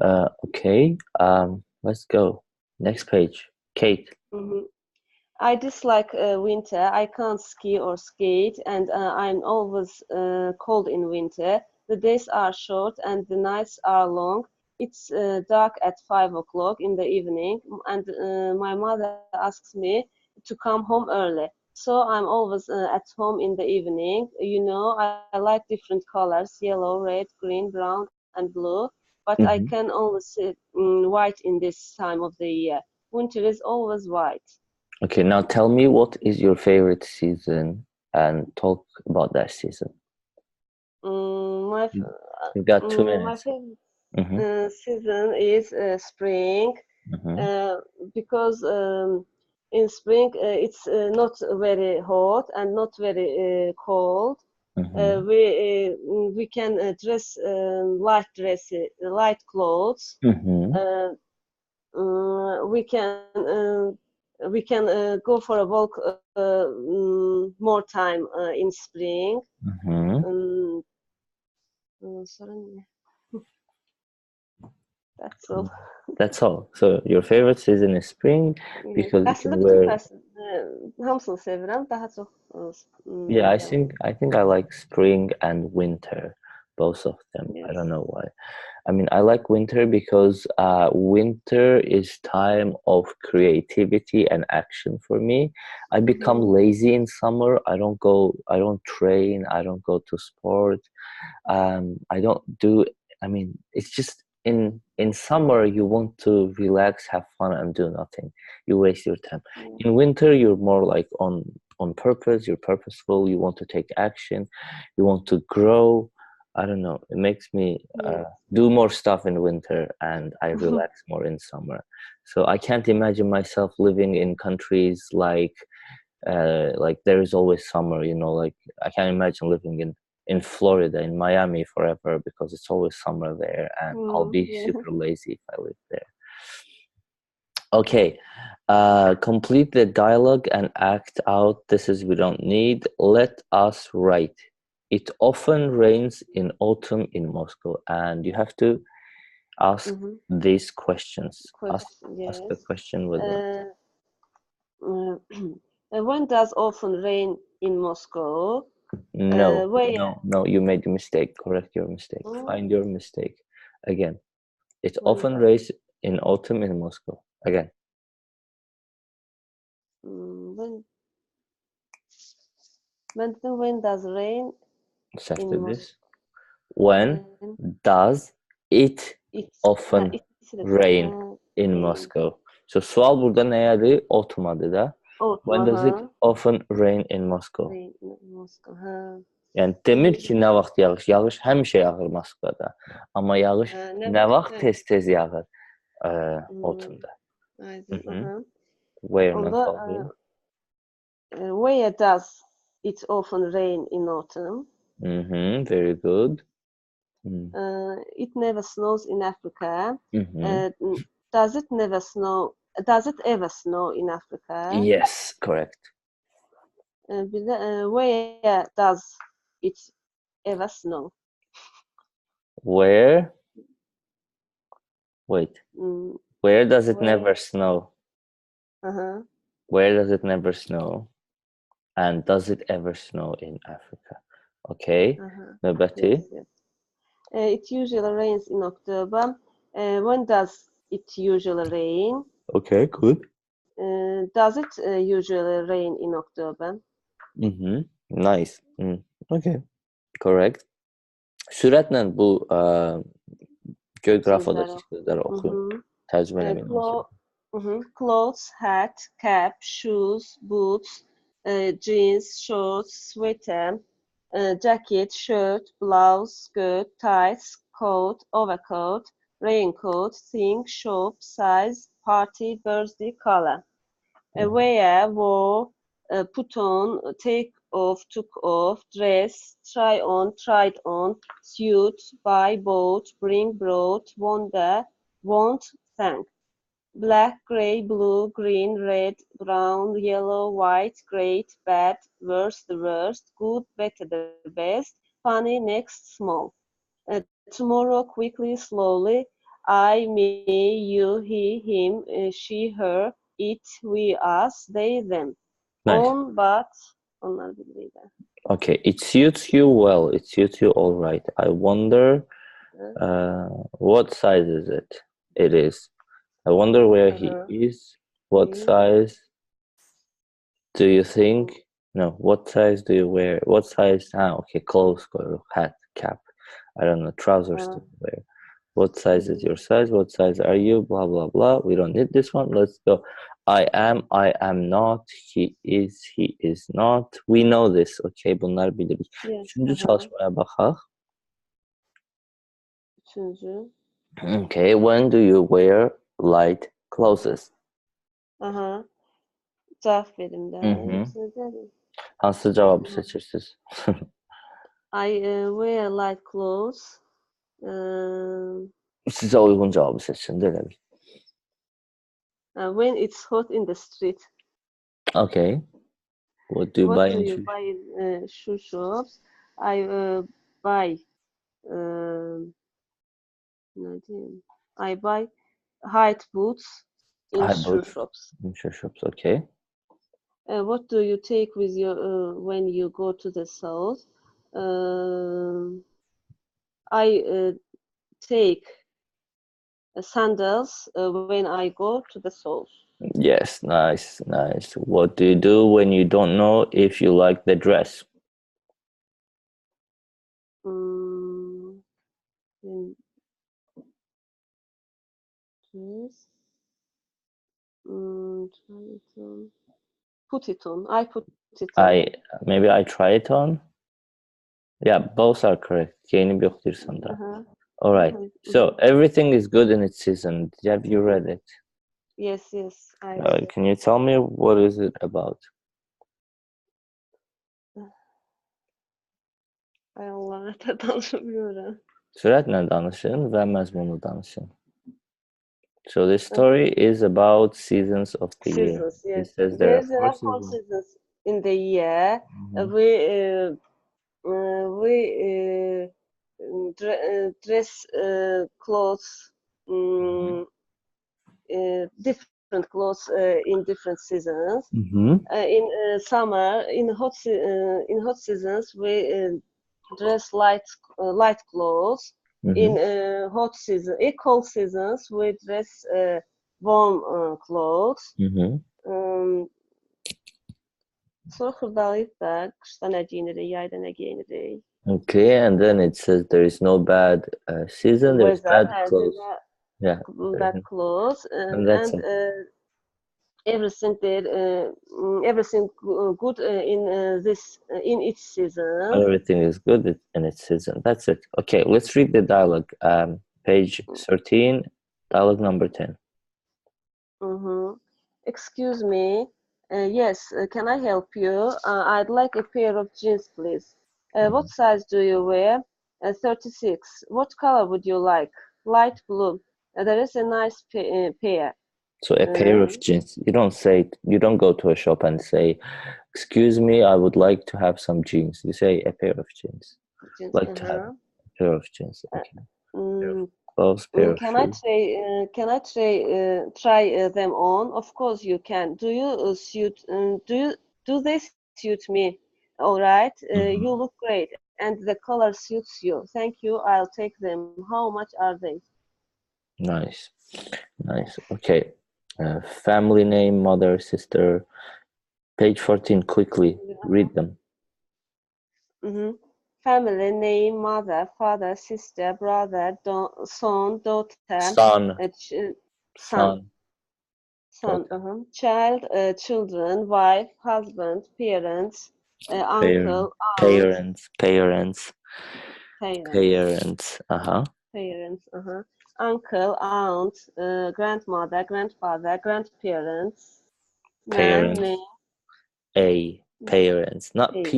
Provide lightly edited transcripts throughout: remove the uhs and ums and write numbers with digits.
Okay. Let's go. Next page. Kate. Mhm. I dislike winter. I can't ski or skate, and I'm always cold in winter. The days are short and the nights are long. It's dark at 5 o'clock in the evening, and my mother asks me to come home early. So I'm always at home in the evening. I like different colors: yellow, red, green, brown, and blue. But I can Mhm. only see white in this time of the year. Winter is always white. Okay, now tell me what is your favorite season and talk about that season. Mm, my f- You you got two my minutes. favorite Mm-hmm. season is spring Mm-hmm. uh, because in spring it's not very hot and not very cold. Mm-hmm. We can dress light clothes. Mm-hmm. Uh, we can go for a walk more time in spring. Mm-hmm. Um, Sorry, that's all. That's all. So your favorite season is spring Yes. because you can Əslində bütün wear. fəsil hamısını sevirəm. Daha çox Yeah, I yəni think I think I like spring and winter, both of them. I don't yes. know why. I mean, I like winter because winter is time of creativity and action for me. I become Mhm. lazy in summer. I don't train, I don't go to sport. I don't do, I mean, it's just in summer you want to relax, have fun and do nothing. You waste your time. Yeah. In winter you're more like on purpose, you're purposeful, you want to take action, you want to grow. I don't know. It makes me Yes. do more stuff in winter and I relax more in summer. So I can't imagine myself living in countries like there is always summer, like I can't imagine living in Florida, in Miami forever because it's always summer there and I'll be Yeah. super lazy if I live there. Okay. Complete the dialogue and act out. This is we don't need. Let us write. It often rains in autumn in Moscow, and you have to ask Mhm. these questions. Question. Ask the Yes. question with them. Uh, uh, when does often rain in Moscow? No, Where? no, you made a mistake. Correct your mistake. Mm, Find your mistake. Again, it when often does rains in autumn in Moscow. Again, when when does rain in səhvdir. Moscow? When does it It's often it's the rain in rain. Moscow? So sual burada nədir? Autumn-adır da. Autumn, When does it often rain in Moscow? rain in Moscow. Yəni demir ki, nə vaxt yağış. Yağış həmişə yağır Moskvada. Amma yağış Ne nə vaxt? vaxt tez-tez yağır Hmm, autumnda. aydın. Mhm. Where-dən Onda sual verin. where does it often rain in autumn? Very good. It never snows in Africa. Mhm. Uh, does it never snow? Does it ever snow in Africa? Yes, correct. Bir de where does it ever snow? Where? Wait. Hmm, Where does it where? never snow? Uh-huh. Where does it never snow? And does it ever snow in Africa? Okay. Uh-huh. Nöbeti. Yes, yes. It usually rains in October. When does it usually rain? Okay, good. Does it usually rain in October? Nice. Okay, correct. Sürətlə bu geoqrafiyadakı Sözləri. sözləri oxuyun. Mhm. Tərcümə Uh, eləməyə clo çalışın. Clothes, hat, cap, shoes, boots, jeans, shorts, sweater, jacket, shirt, blouse, skirt, tights, coat, overcoat, raincoat, thing, shop, size, party, birthday, color. Wear, wore, put on, take off, took off, dress, try on, tried on, suit, buy, bought, bring, brought, wonder, want, thank. Black, gray, blue, green, red, brown, yellow, white, great, bad, worse, the worst, good, better, the best, funny, next, small. Tomorrow, quickly, slowly. I, me, you, he, him, she, her, it, we, us, they, them. Nice. On, but, onlar birbiriyle. Okay, it suits you well. It suits you all right. I wonder what size is it? It is. I wonder where he Aha, is. What he, size do you think? No, what size do you wear? What size? Ah, okay, clothes, hat, cap. I don't know, trousers do uh, you wear? What size is mhm. your size? What size are you? Blah, blah, blah. We don't need this one. Let's go. I am not. He is not. We know this. Okay, bunlar biliriz. Yes, Üçüncü aha. çalışmaya bakalım. Üçüncü. Okay, when do you wear light clothes? Aha. Cevap verin de. Hı hı. Hepsini derim. Hansı cevabı seçirsiniz? I wear light clothes. Um, Size uygun cevabı seçin. Denelim. when it's hot in the street. Okay. What do you buy What do in you shoes? buy in shoe shops? I buy um, ne diyeyim? I buy high boots in High shoe boots shops. in shoe shops. Okay. What do you take with you when you go to the south? Um I take sandals when I go to the south. Yes, nice, nice. What do you do when you don't know if you like the dress? Mm, in dress. Try it on. Put it on. I put it on. I maybe I try it on. Yeah, both are correct. Giyinip yok diyorsan da. Uh-huh. All right. Uh-huh. So everything is good in its season. Have you Mhm. read it? Yes, yes, I read it. Can you tell me what is it about? Ay Allah, tanışmıyorum. Sürətlə danışın və məzmunlu danışın. So this story is about seasons of the year. Seasons, It yes. says there are There four are four seasons. seasons in the year. Mhm. We dress clothes, Mhm. different clothes in different seasons. Mhm. In summer, in hot seasons, we dress light clothes. In Mhm. cold seasons, we dress warm clothes. Mhm. Sonra xırdalayıb da qışda nə geyinirik, yayda nə geyinirik. Okay, and then it says there is no bad season. There's Weather bad has clothes. Yeah, there's bad clothes and that's and everything there, everything good in this in each season. everything is good in its season. That's it. Okay, let's read the dialogue. Page 13, dialogue number 10. Mm-hmm. Excuse me. Yes, can I help you? I'd like a pair of jeans, please. What size do you wear? 36. What color would you like? Light blue. There is a nice pair. So a pair Uh, of jeans. You don't go to a shop and say, "Excuse me, I would like to have some jeans." You say a pair of jeans. jeans. Like to have Uh-huh. a pair of jeans. Uh, Okay. Pair of mm, clothes, pair of can I shoes. try? Try them on? Of course you can. Do you suit? Do they suit me? All right. You Mhm. look great, and the color suits you. Thank you. I'll take them. How much are they? Nice, nice. Okay. Family name, mother, sister. Page 14. Quickly read them. Mm-hmm. Family name: mother, father, sister, brother, son, daughter, Son, son, son, son. daughter, Child, children, wife, husband, parents, parent, uncle, aunt, parents, parents, parents. parents. Uh-huh. Parents, uncle, aunt, grandmother, grandfather, grandparents, man, Parents. name, A. Parents. Not parents,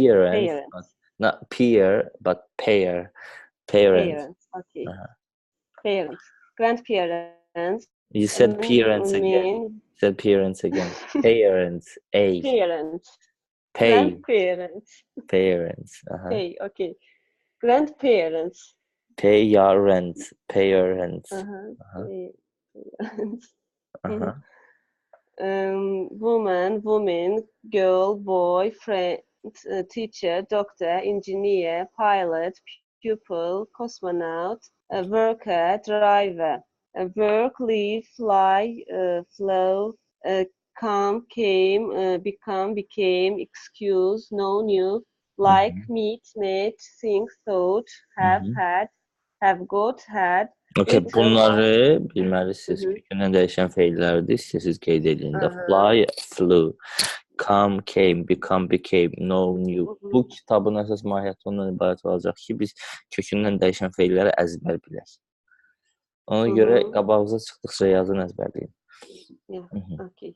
but parents, not peer, but pair. Parents. parents, okay, Uh-huh. parents, grandparents, You said parents mean again. You said parents again. Parents. A. parents, Pay. grandparents, Parents. Uh-huh. okay, grandparents, Pay your rent. Pay your rent. Uh-huh. Uh-huh. Uh-huh. Woman, woman, girl, boy, friend, teacher, doctor, engineer, pilot, pupil, cosmonaut, worker, driver, work, live, fly, flow, uh, come, came, become, became, excuse, know, new, like, Mhm. meet, met, think, thought, have, Mhm. had, have got, had, Okay, little, old. bunları bilməlisiniz. Mhm. Kökündən dəyişən feillərdir. İstəyirsiniz qeyd edin də. Uh-huh. Fly, flew. Come, came, become, became, know, knew. Bu Mhm. kitabın əsas mahiyyəti ondan ibarət olacaq ki, biz kökündən dəyişən feilləri əzbər bilək. Ona görə Mhm. qabağınıza çıxdıqca yazın əzbərləyin. Yeah. Mhm. Okay.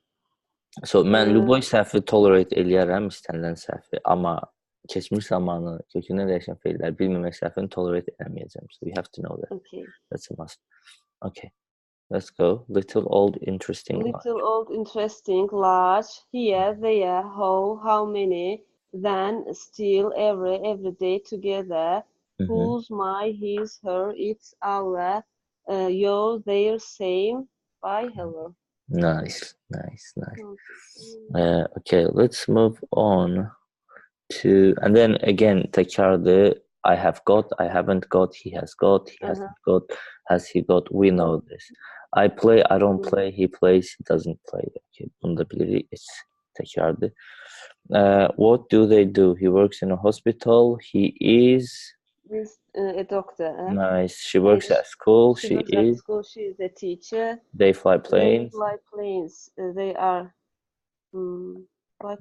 So, mən Uh, Luboy səhvi tolerate eləyərəm, istənilən səhvi. Amma keçmiş zamanı kökündən dəyişən feilləri bilməmək səhvini tolerate eləməyəcəm. So, you have to know that. okay. That's a must. Okay, let's go. Little, old, interesting, Little, large. old, interesting, large, here, there, how many, then, still, every day, together, Mhm. whose, my, his, her, its, our, your, their, same, by, hello. Nice, nice, nice. Okay. Okay, let's move on to, and then again, tekrardı. I have got, I haven't got, he has got, he Uh-huh. hasn't got, has he got, we know Oh, this. I play, I don't mm. play, he plays, he doesn't play. Okay, bunu da bilirik. It's tekrardı. What do they do? He works in a hospital. He is This a doctor, nice. She and works at school. she She works at is. school. She is a teacher. They fly They planes. fly planes. They are mm, fly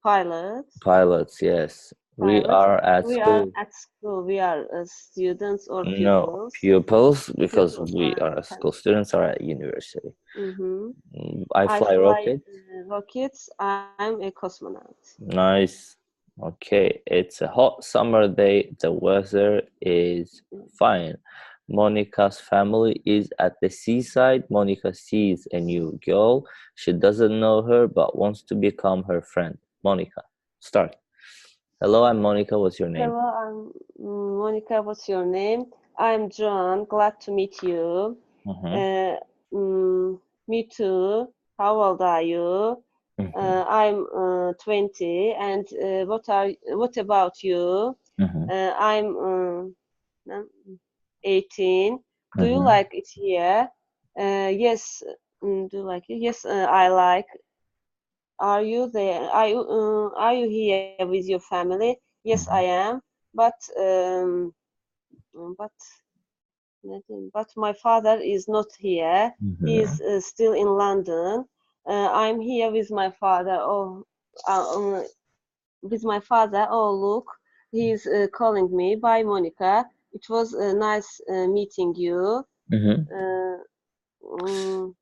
pilots. Pilots, yes. We Pilots. are at We are school. at school. We are students or No, pupils. pupils, because Pupils. we I are at understand. school. Students are at university. Mm-hmm. I I fly fly rockets. rockets. I'm a cosmonaut. Nice. Okay, it's a hot summer day. The weather is fine. Monica's family is at the seaside. Monica sees a new girl. She doesn't know her but wants to become her friend. Monica, start. Hello, I'm Monica. What's your name? Hello, I'm Monica. What's your name? I'm John. Glad to meet you. Mm-hmm. Uh, mm, Me too. How old are you? Mm-hmm. I'm 20. And what about you? Mm-hmm. I'm 18. Do you Mm-hmm. like it here? Yes. Do you like it? Yes, I like. Are you there? Are you here with your family? Yes, I am. But but but my father is not here. He Mm-hmm. is still in London. I'm here with my father. With my father. Oh, look, he's calling me. Bye, Monica. It was nice meeting you. Mm-hmm. Uh,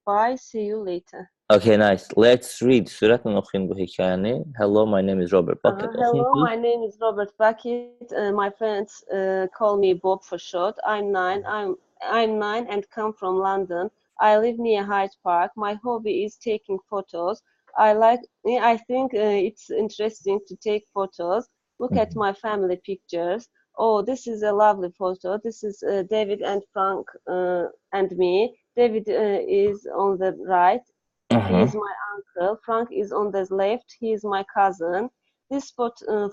Bye. See you later. Okay, nice. Let's read. Sürətlə oxuyun bu hekayəni. Hello, my name is Robert Bucket. Oxuyun Hello, please. my name is Robert Bucket. My friends call me Bob for short. I'm nine. I'm nine and come from London. I live near Hyde Park. My hobby is taking photos. I think it's interesting to take photos. Look at Mhm. my family pictures. Oh, this is a lovely photo. This is David and Frank and me. David is on the right. He Uh-huh. is my uncle. Frank is on the left. He is my cousin. This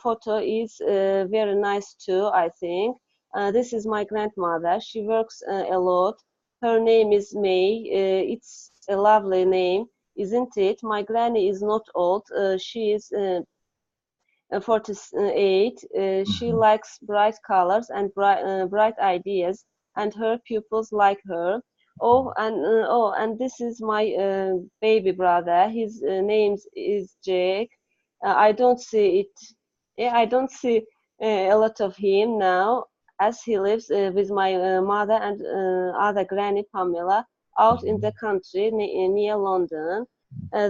photo is very nice too, I think. This is my grandmother. She works a lot. Her name is May. It's a lovely name, isn't it? My granny is not old. She is 48. She Mhm. likes bright colors and bright ideas, and her pupils like her. And this is my baby brother. His name is Jake. I don't see it. Yeah, I don't see a lot of him now, as he lives with my mother and other granny Pamela out in the Mhm. country near London.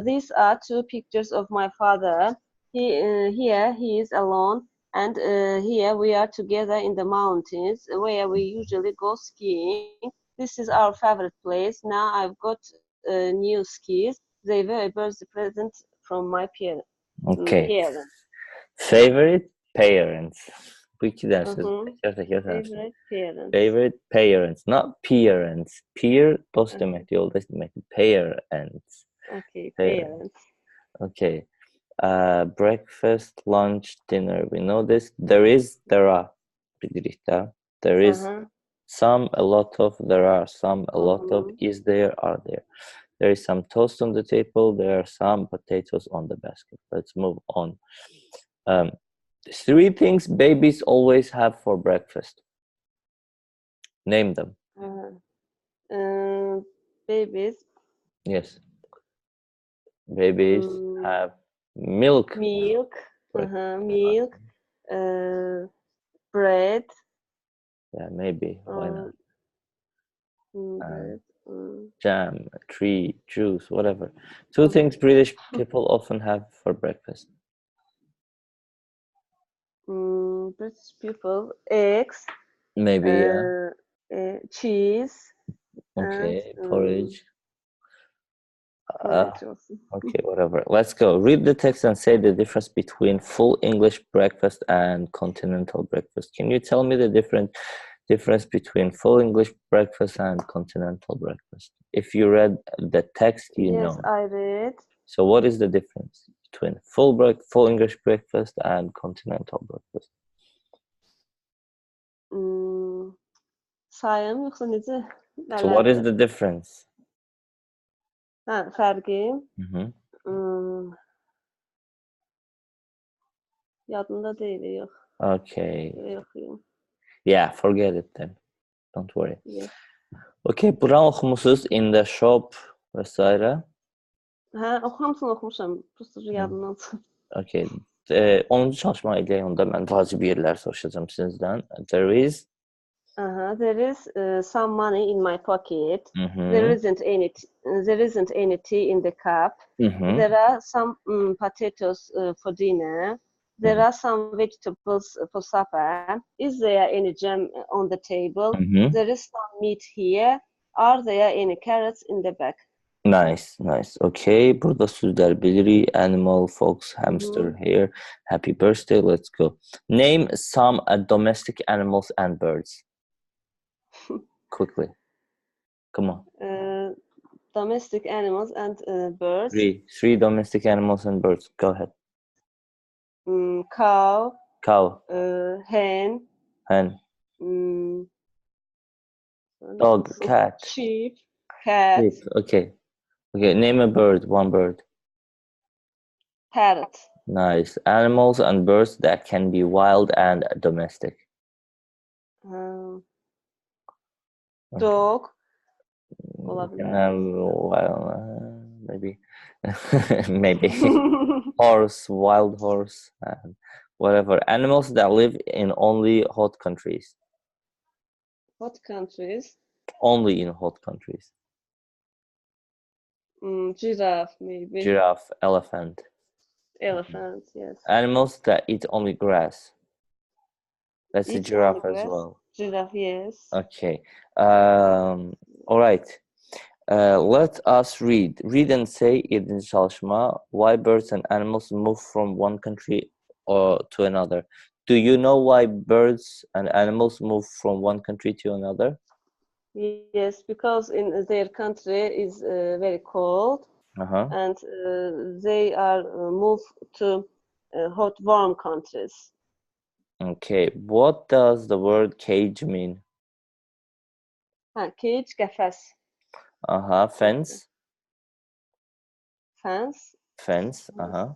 These are two pictures of my father. Here he is alone, and here we are together in the mountains where we usually go skiing. This is our favorite place. Now I've got new skis. They were a birthday present from my Okay. parents. Favorite parents. Bu iki dersiz Uh-huh. teker teker tanışın. Favorite parents. Favorite parents, not parents. Peer dost demek, yoldaş demek. Parents. Okay, Parents. parents. Okay. Breakfast, lunch, dinner. We know this. There are. Bilirik de. There is Uh-huh. some, a lot of, there are some, a lot of, Mhm. is there, are there. There is some toast on the table. There are some potatoes on the basket. Let's move on. Three things babies always have for breakfast. Name them. Uh, babies, Yes. Babies mm, have milk. milk, milk, uh, bread, Yeah, maybe. Why uh, not? And bread, jam, tree, juice, whatever. Two things British people often have for breakfast. British people, eggs, Maybe, yeah. cheese, and Okay, porridge. porridge also. Okay, whatever. Let's go. Read the text and say the difference between full English breakfast and continental breakfast. Can you tell me the difference between full English breakfast and continental breakfast? If you read the text, you Yes, know. I read. So what is the difference between full English breakfast and continental breakfast? Sayım yoksa necə? So what is Nələrdir? the difference? Fərqi. Mm-hmm. Hmm, yadımda deyil, yox. Okay. Yox. Yeah, forget it then. Don't worry. Yes. Okay, buran oxumusunuz in the shop vesaire. Hamısını oxumuşam. Prosta yadımdan çıxıb. Okay. 10-cu çalışma eləyək onda mən vacib yerlər soruşacağam sizdən. There is some money in my pocket. Mhm. There isn't any tea in the cup. Mhm. There are some potatoes for dinner. There are some vegetables for supper. Is there any jam on the table? Mhm. There is some meat here. Are there any carrots in the back? Nice. Okay, burada sözlər bilirik. Animal, fox, hamster, hare. Happy birthday. Let's go. Name some domestic animals and birds. Quickly. Come on. Domestic animals and birds. Three domestic animals and birds. Go ahead. Cow, hen, Hen, mm, dog, cat, sheep, cat, sheep. Okay. Name a bird. One bird. parrot, Nice. Animals and birds that can be wild and domestic. dog, You can olabilir. have wild, maybe, maybe horse, wild horse, whatever. Animals that live in only hot countries. What countries? Only in hot countries. Giraffe, maybe. Giraffe, elephant. Elephant, yes. Animals that eat only grass. That's a Eat only giraffe as grass. well. Giraffe, yes. Okay. All right. Let us read. Read and say 7. çalışma. Why birds and animals move from one country or to another. Do you know why birds and animals move from one country to another? Yes, because in their country is very cold, Uh-huh. and they are moved to hot, warm countries. Okay. What does the word cage mean? Cage, qəfəs. Uh-huh. Fence. Fence. Fence. Uh-huh.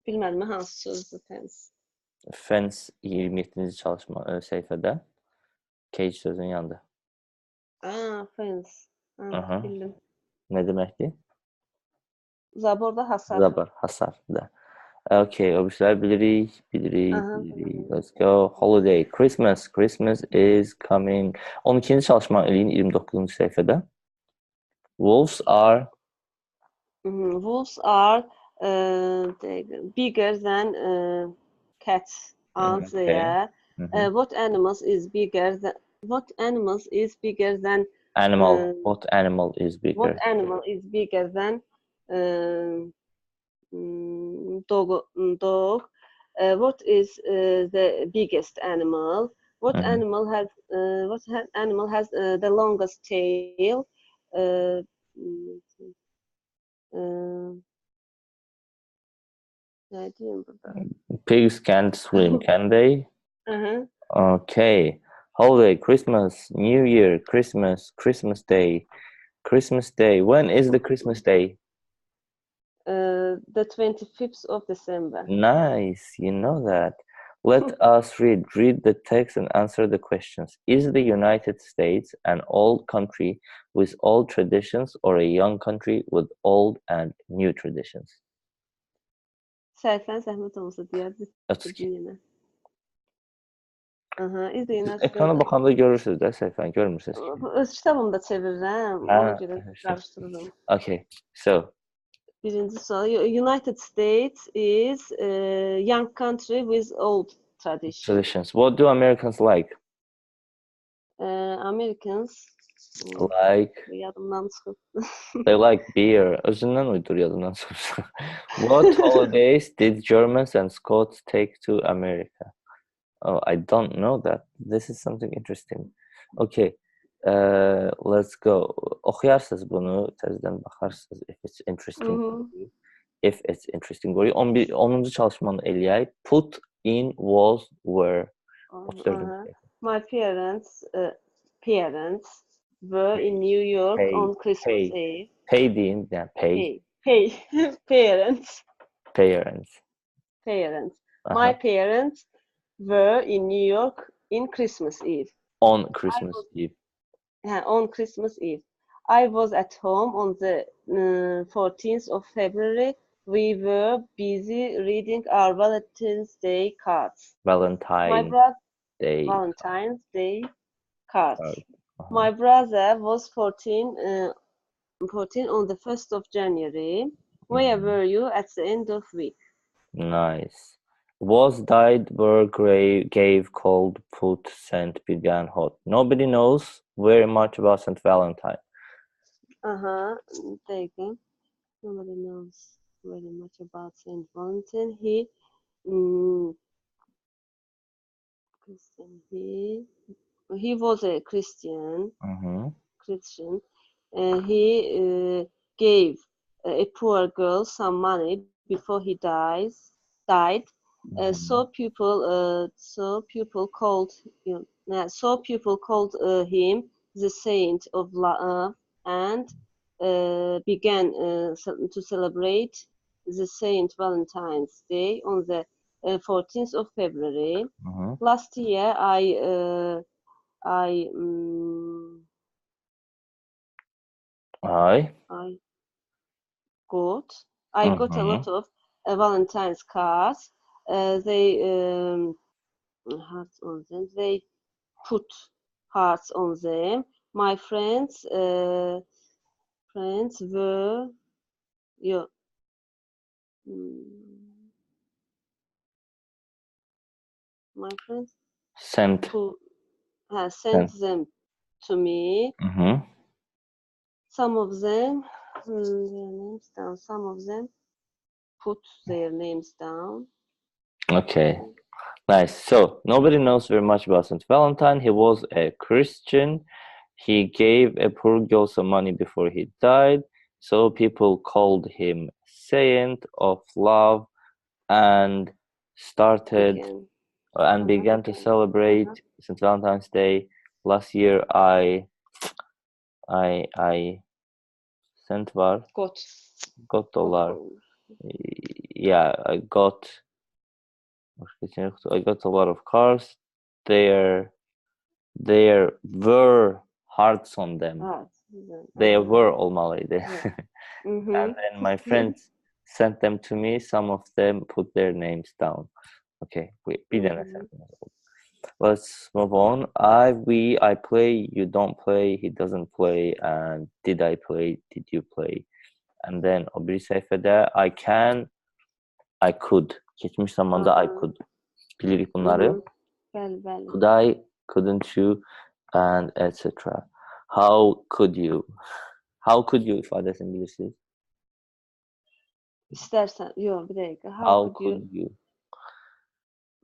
Bilmədim hansı sözdür fence. Fence 27. çalışma səhifədə. Cage sözünün yanında. Fence. Aha. Bildim. Ne deməkdir? Zaborda hasar. Zabar, hasar da. Okay, obviously bilirik. Let's go. Holiday, Christmas. Christmas is coming. 12. çalışma eləyin 29. səhifədə. Wolves are Wolves are bigger than cats, aren't okay. they? Mhm. What animals is bigger than Animal. What animal is bigger than What animal is bigger? dog? What is the biggest animal? What Mhm. animal has the longest tail? Uh, mm, uh, ne diyeyim burada? Pigs can't swim, can they? Hı-hı. Okay. Holiday, Christmas, New Year, Christmas, Christmas Day, Christmas Day. When is the Christmas Day? The 25th of December. Nice, you know that. Let us read the text and answer the questions. Is the United States an old country with old traditions or a young country with old and new traditions? Səhifənin zəhmət olmasa deyər, bitirdin 32. yenə. Aha, is the Siz United ekrana States. baxanda görürsünüz də səhifəni, görmürsünüz ki. Öz kitabımda çevirirəm, ona Ha, görə şey. qarışdırıram. Okay, so Birinci sual. United States is a young country with old tradition. traditions. What do Americans like? Americans Like yadımdan çıxıb. they like beer. Özündən uydur yadından sorsa. What holidays did Germans and Scots take to America? Oh, I don't know that. This is something interesting. Okay. Let's go. Oxuyarsınız bunu, təzədən baxarsınız if it's interesting for Mhm. you. If it's interesting for you. 10-cu çalışmanı eləyək. Put in was were. 34. Uh-huh. My parents were in New York on Christmas Eve. Pay deyin, yəni pay. Parents. Parents. My Aha. parents were in New York in Christmas Eve. On Christmas Eve. On Christmas Eve. I was at home on the 14th of February. We were busy reading our Valentine's Day cards. Valentine's Day. Valentine's Day cards. Uh-huh. My brother was 14 on the 1st of January. Where were you at the end of week? Nice. Was died were gave cold put sent began hot. Nobody knows very much about Saint Valentine. Taken. Nobody knows very much about Saint Valentine. He was a Christian. Christian. He gave a poor girl some money before he died. So people called him the saint of love and began to celebrate the Saint Valentine's Day on the 14th of February. Last year, I got a lot of Valentine's cards. They hearts on them. They put hearts on them. My friends were my friends Sent them to me. Some of them their names down. Some of them put their names down. Okay. Nice. So nobody knows very much about Saint Valentine. He was a Christian. He gave a poor girl some money before he died. So people called him Saint of Love and began to celebrate Saint Valentine's Day. Last year I sent got dollar. Yeah, I got a lot of cars. There were hearts on them. They were olmalıydı. And then my friends sent them to me. Some of them put their names down. Okay, bir dənə sentence oldu. Let's move on. I play, you don't play, he doesn't play, and did I play, did you play? And then o biri səhifədə I can, I could. Keçmiş zamanda I could. Bilirik bunları. Bəli. Could I, couldn't you, and etc. How could you? How could you ifadesini bilirsiniz. İstersen, yok bir dakika. How could you?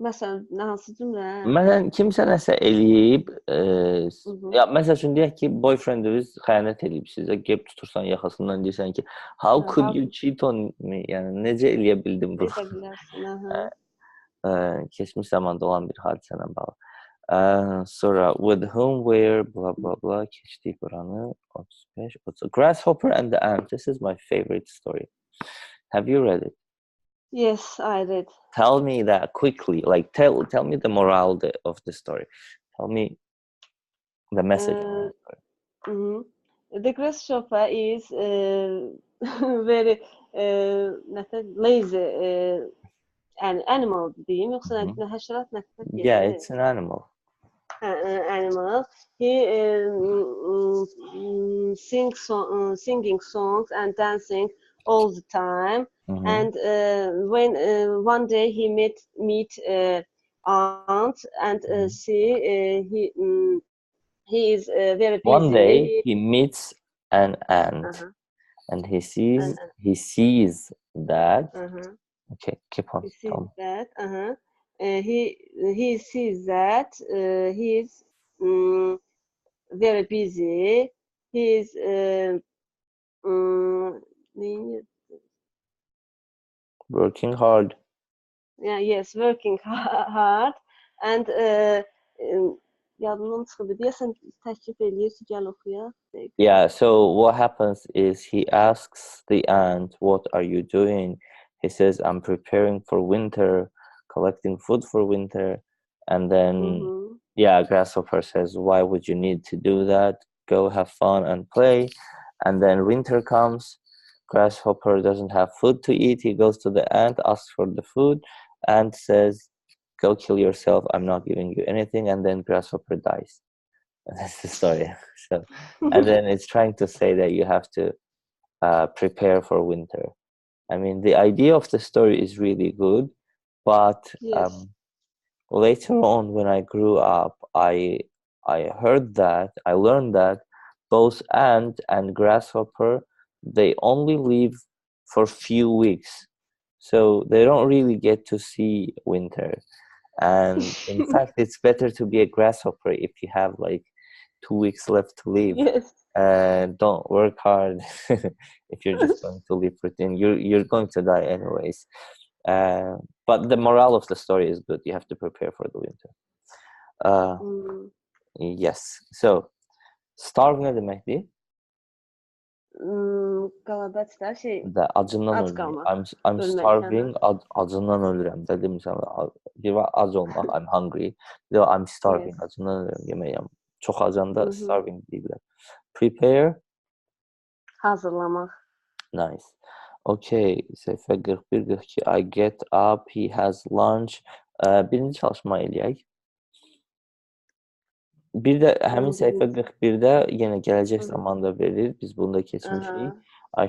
Məsələn, hansı cümlə? Məsələn, kimsə nəsə eləyib, Mhm. ya məsəl üçün deyək ki, boyfriendiniz xəyanət eləyib sizə, gəlib tutursan yaxasından deyirsən ki, how Hə, could you cheat on me? Yəni necə eləyə bildin bunu? edə bilərsən. Aha. Keçmiş zamanda olan bir hadisələ bağlı. Sonra with whom were blah blah blah keçdik buranı. 35 30. Grasshopper and the Ant. This is my favorite story. Have you read it? Yes, I read. Tell me that quickly. Like tell me the morale of the story. Tell me the message of Uh, the story. mhm. The grasshopper is very lazy an animal diyeyim yoksa Mhm. həşərat nə Yeah, deyək? it's an animal. Animal. He singing songs and dancing all the time. Mhm. And when one day he meet aunt and Mhm. see he is very One busy. day he meets an ant Uh-huh, and and he sees that. uh-huh, Okay, keep on. he Tell sees me. that he sees that he is um, very busy. He is um, Working hard. yeah, yes, working hard and yadımdan çıxıb. Deyəsən təklif eləyirsə gəl oxuyaq. Dəqiqə. Yeah, so what happens is he asks the ant, "What are you doing?" He says, "I'm preparing for winter, collecting food for winter." And then, Mhm. yeah, Grasshopper says, "Why would you need to do that? Go have fun and play." And then winter comes. Grasshopper doesn't have food to eat. He goes to the ant, asks for the food. Ant says, "Go kill yourself. I'm not giving you anything." And then Grasshopper dies. That's the story. So, and then it's trying to say that you have to prepare for winter. I mean, the idea of the story is really good, but Yes. later on, when I grew up, I heard that I learned that both ant and grasshopper they only live for few weeks, so they don't really get to see winter. And in fact, it's better to be a grasshopper if you have like 2 weeks left to live. Yes. Don't work hard if you're just going to live routine. You're going to die anyways. But the morale of the story is good. You have to prepare for the winter. Uh, Hmm. yes. So starve ne demekti? Qalabətlər şey De acından ac ölmek. qalmaq. I'm Ölmək. Hə. starving. Acından ölürüm. Dedim sana. Bir var ac olmak. I'm hungry. Bir de I'm Yes. starving. Acından ölürüm. Yemeğim. Çok acanda Mhm. starving değiller. Prepare. Hazırlamaq. Nice. Okay. Sayfa 41-42. I get up. He has lunch. Birinci çalışma eləyək. Bir də həmin səhifə Birinci. 41-də yenə gələcək Mhm. zamanda verir. Biz bunu da keçmişik. Aha. I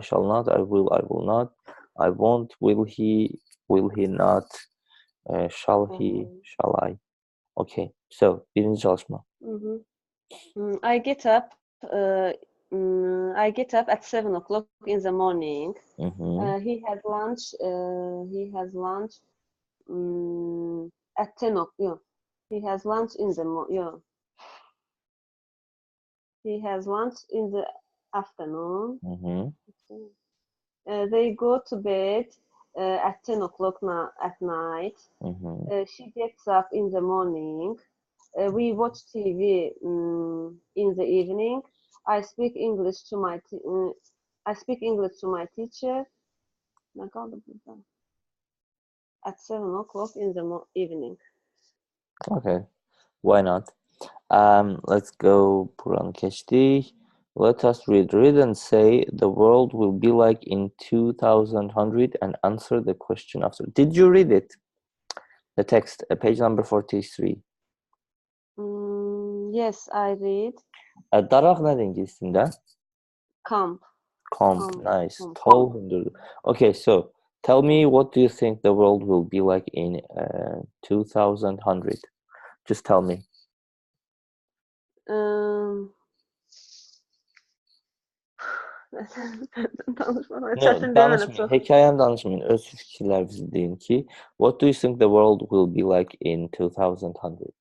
shall not, I will not, I won't, will he not, shall he, Mhm. shall I. Okay. So, birinci çalışma. Mhm. I get up at 7 o'clock in the morning. Mhm. He has lunch at 10 o'clock. Yeah. He has lunch in the yeah. He has lunch in the afternoon. Mhm. They go to bed at 10 o'clock at night. Mhm. She gets up in the morning. We watch TV in the evening. I speak English to my I speak English to my teacher. Ne kaldı burada? At 7 o'clock in the evening. Okay. Why not? Let's go buranı keçdik. Let us read and say the world will be like in 2100 and answer the question after. Did you read it? The text, page number 43. Yes, I read. Daraq nədir ingiliscində? Camp. Comp, Camp. nice. Camp. Tall. Okay, so tell me what do you think the world will be like in 2100? Just tell me. Um, Danışmağa No, çətindir mənə danışmayın. çox. Hekayəni danışmayın. Öz fikirlərinizi deyin ki, what do you think the world will be like in 2100?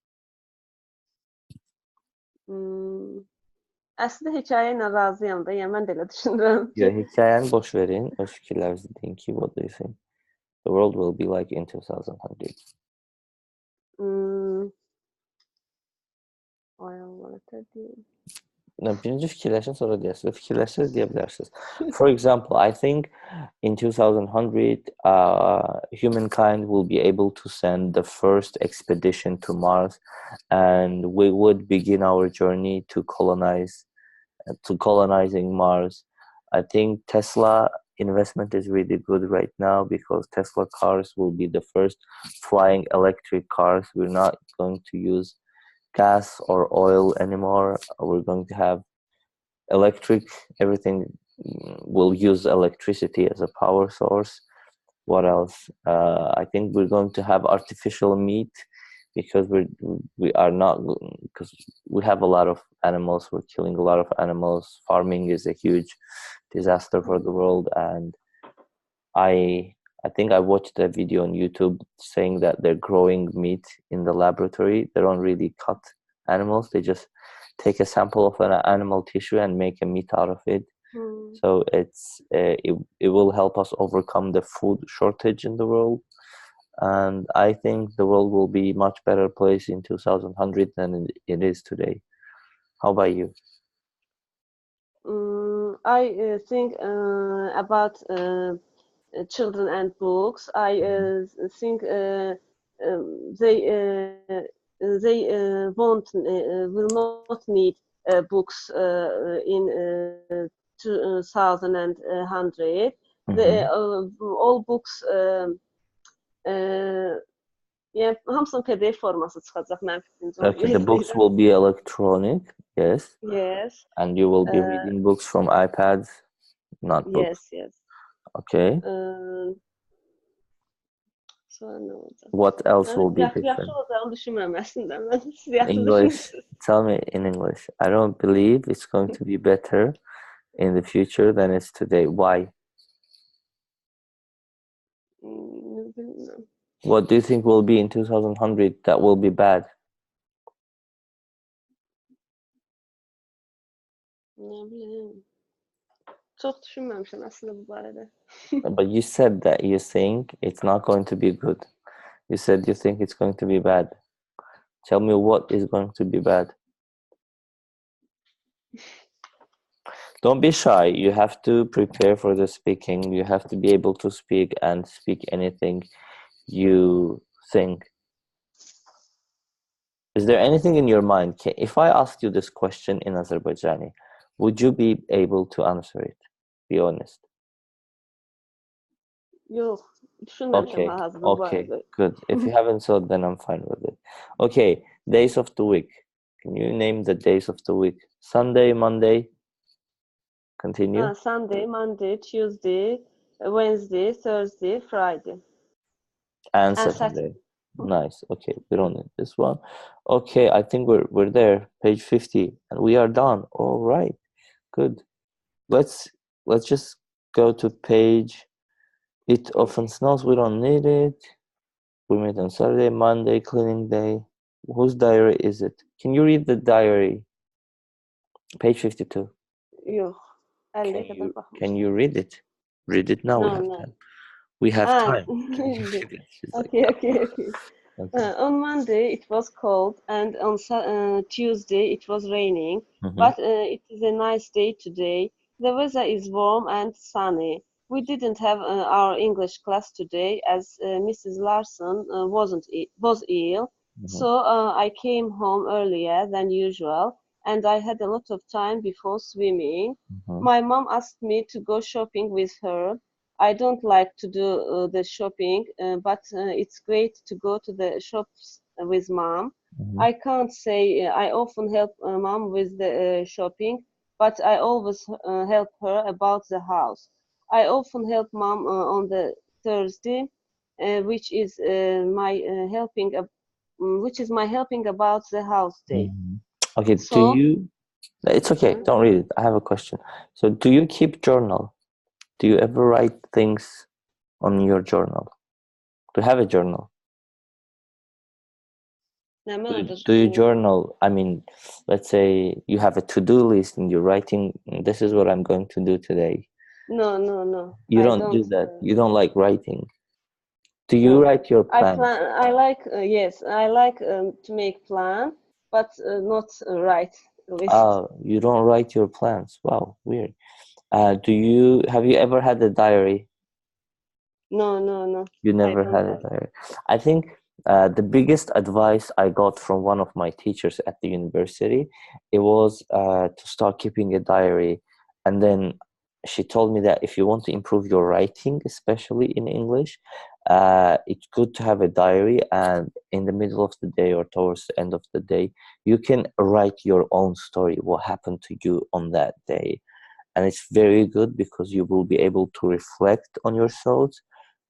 Hmm. Əslində hekayə ilə razıyam da, yəni mən də elə düşünürəm Yo, ki, hekayəni boş verin. Öz fikirlərinizi deyin ki, what do you think the world will be like in 2100? hmm, ay Allah, nə deyim. No, birinci fikirləşin, sonra deyəsiniz. Fikirləşsiniz, deyə bilərsiniz. For example, I think in 2100, humankind will be able to send the first expedition to Mars, and we would begin our journey to colonizing Mars. I think Tesla investment is really good right now because Tesla cars will be the first flying electric cars. We're not going to use gas or oil anymore. We're going to have electric. Everything will use electricity as a power source. What else? I think we're going to have artificial meat because we are not, because we have a lot of animals. We're killing a lot of animals. Farming is a huge disaster for the world, and I I think I watched a video on YouTube saying that they're growing meat in the laboratory. They don't really cut animals. They just take a sample of an animal tissue and make a meat out of it. Hmm. So it will help us overcome the food shortage in the world. And I think the world will be much better place in 2100 than it is today. How about you? I think about children and books. I Mhm. think they won't will not need books in 2100. The Mhm. all books uh, yəni hamısının PDF forması çıxacaq mənim fikrimcə. Onu Okay, demək the books istəyirəm. will be electronic, yes, Yes. and you will be Uh, reading books from iPads, not books. yes, yes. Okay, Sonra nə olacaq? what else Yəni will be yaxşı different? olacağını düşünmürəm əslində mən. Siz yaxşı English. düşünürsünüz. Tell me in English. I don't believe it's going to be better in the future than it's today. Why? Bilmirəm. What do you think will be in 2100 that will be bad? Nə bilim. Çox düşünməmişəm əslində bu barədə. But you said that you think it's not going to be good. You said you think it's going to be bad. Tell me what is going to be bad. Don't be shy. You have to prepare for the speaking. You have to be able to speak and speak anything you think. Is there anything in your mind? If I asked you this question in Azerbaijani, would you be able to answer it? Be honest. Yox, düşünməmişəm Okay, hal-hazırda bu okay, barədə. good. If you haven't thought, then I'm fine with it. Okay, days of the week. Can you name the days of the week? Sunday, Monday. Continue. Sunday, Monday, Tuesday, Wednesday, Thursday, Friday. And And Saturday. Saturday. Nice. Okay, we don't need this one. Okay, I think we're there. Page 50, and we are done. All right, good. Let's just go to page. It often snows. We don't need it. We meet on Saturday, Monday, cleaning day. Whose diary is it? Can you read the diary? Page 52. Yox, Can 50-yə qədər you can baxmışam. you read it? Read it now. We No, have no. time. We have Ah, time. Can you read it? She's like, okay, okay, okay. okay. On Monday it was cold, and on Tuesday it was raining. Mm-hmm. But it is a nice day today. The weather is warm and sunny. We didn't have our English class today as Mrs. Larson was ill. Mm-hmm. So I came home earlier than usual, and I had a lot of time before swimming. Mm-hmm. My mom asked me to go shopping with her. I don't like to do the shopping, but it's great to go to the shops with mom. Mm-hmm. I can't say I often help mom with the shopping, but I always help her about the house. I often help mom on the Thursday, which is which is my helping about the house day. Mm-hmm. Okay. Do So you? It's okay. Mhm. Don't read it. I have a question. So, do you keep journal? Do you ever write things on your journal? Do you have a journal? Ne vardır? Do you journal? I mean, let's say you have a to-do list and you're writing, this is what I'm going to do today. No, no, no. You I don't don't. do that. You don't like writing. Do you No. write your I plans? plan. I like. Yes, I like to make plan, but not write list. You don't write your plans. Wow, weird. Have you ever had a diary? No, no, no. You I never don't had it have. there. I think the biggest advice I got from one of my teachers at the university, it was to start keeping a diary. And then she told me that if you want to improve your writing, especially in English, it's good to have a diary. And in the middle of the day or towards the end of the day, you can write your own story, what happened to you on that day. And it's very good because you will be able to reflect on your thoughts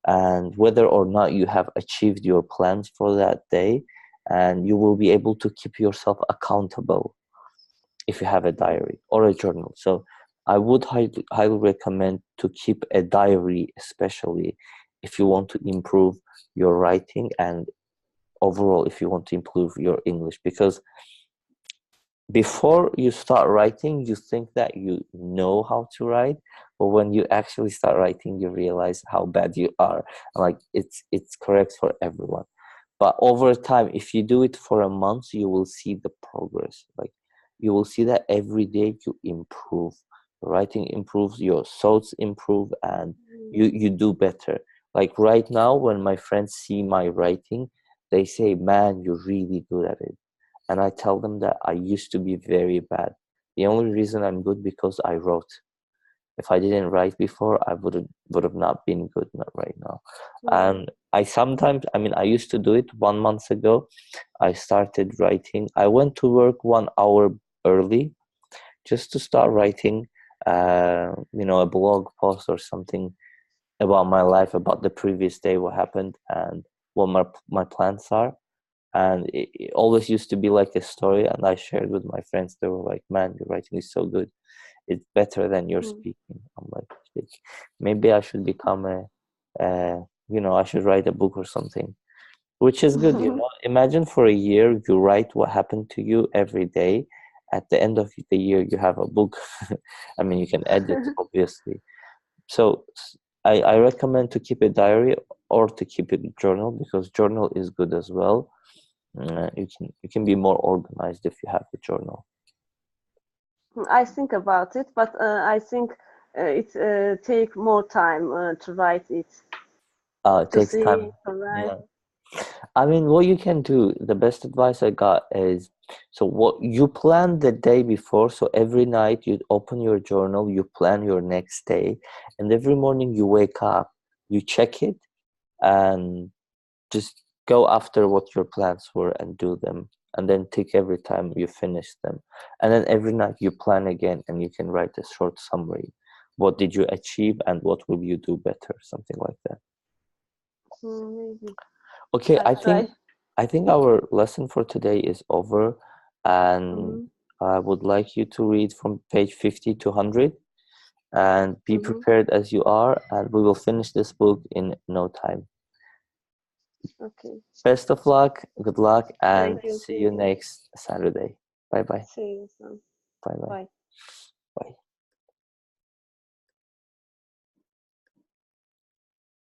and whether or not you have achieved your plans for that day, and you will be able to keep yourself accountable if you have a Hmm. diary or a journal. So I would highly recommend to keep a diary, especially if you want to improve your writing and overall if you want to improve your English, because before you start writing, you think that you know how to write, but when you actually start writing, you realize how bad you are. Like it's correct for everyone, but over time, if you do it for a month, you will see the progress. Like you will see that every day you improve, writing improves, your thoughts improve, and you do better. Like right now, when my friends see my writing, they say, "Man, you're really good at it." And I tell them that I used to be very bad. The only reason I'm good because I wrote. If I didn't write before, I would have not been good, not right now. Hmm. And I sometimes, I mean, I used to do it 1 month ago. I started writing. I went to work 1 hour early just to start writing, a blog post or something about my life, about the previous day, what happened, and what my plans are. And it always used to be like a story, and I shared with my friends. They were like, "Man, your writing is so good, it's better than your Hmm. speaking." I'm like, "Shit, maybe I should become I should write a book or something," which is good. Imagine for a year you write what happened to you every day. At the end of the year you have a book. I mean, you can edit, obviously. So I recommend to keep a diary or to keep a journal, because journal is good as well. You can be more organized if you have a journal. I think about it, but I think it take more time to write it, It to takes see, time. to write. Yeah. I mean, what you can do, the best advice I got is, so what you plan the day before. So every night you open your journal, you plan your next day, and every morning you wake up, you check it, and just go after what your plans were and do them, and then tick every time you finish them. And then every night you plan again, and you can write a short summary. What did you achieve, and what will you do better? Something like that. Maybe Okay, I I think try. I think our lesson for today is over, and Hmm. I would like you to read from page 50 to 100, and be Hmm. prepared as you are, and we will finish this book in no time. Okay. Best of luck, good luck, and Thank you. see you next Saturday. Bye bye. See you soon. Bye bye. Bye.